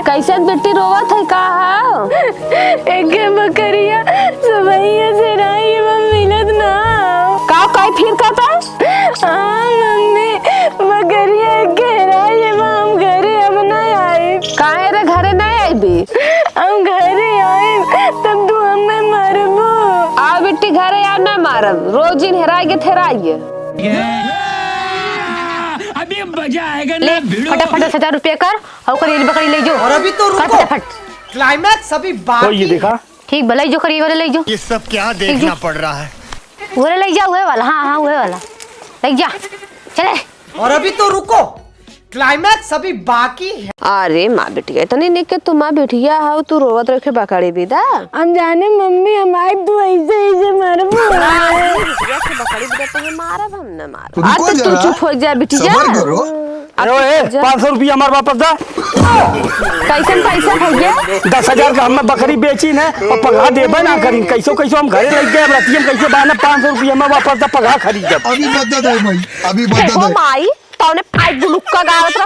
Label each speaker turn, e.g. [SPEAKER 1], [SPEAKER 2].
[SPEAKER 1] कैसे बेटी रोवत है का?
[SPEAKER 2] एक बकरिया सबैया से रही मिलत ना
[SPEAKER 1] का काय फिर कहता?
[SPEAKER 2] हाँ मम्मी बकरिया घेरा ये हम घरे अब नहीं आए।
[SPEAKER 1] काहे रे घरे नहीं आईबी?
[SPEAKER 2] हम घरे आए तब तू हमें मारबो।
[SPEAKER 1] आ बेटी घरे या ना मारब, रोज इन हेराएगे थेराइए।
[SPEAKER 3] अभी मजा आएगा
[SPEAKER 4] ले फटाफट 10,000 रुपया कर और करीब बकरी ले जो।
[SPEAKER 5] और अभी तो रुको,
[SPEAKER 4] फटाफट
[SPEAKER 5] क्लाइमैक्स अभी बाकी।
[SPEAKER 6] ये देखा
[SPEAKER 4] ठीक भले जो करीब वाले ले जो।
[SPEAKER 7] ये सब क्या देखना पड़ रहा है?
[SPEAKER 4] वो ले जा, हुए वाला। हाँ हुए वाला ले जा, चले।
[SPEAKER 5] और अभी तो रुको, क्लाइमैक्स अभी बाकी है।
[SPEAKER 1] अरे माँ बेटिया इतनी निक के तुम माँ बेटिया हो, तू रोवत रखे बकरी बिदा।
[SPEAKER 2] हम जाने मम्मी हमारे तू ऐसे मारबो।
[SPEAKER 1] बकरी बिदा तुम्हें मारब, हम न मारब। आ तो तू चुप हो जा बेटिया।
[SPEAKER 6] अरे 500 रुपया हमारे वापस दा।
[SPEAKER 1] कैसन पैसा हो गया?
[SPEAKER 6] 10,000 का हम बकरी बेची न और पगार देबे ना करी। कैसो हम घरे लग गए रतियम कैसे बाना 500 रुपया में वापस दा पगार खरीद।
[SPEAKER 7] अभी बदत है भाई, अभी बदत
[SPEAKER 1] हो
[SPEAKER 7] है।
[SPEAKER 1] माई तौने पाइप गुलुक्का गावत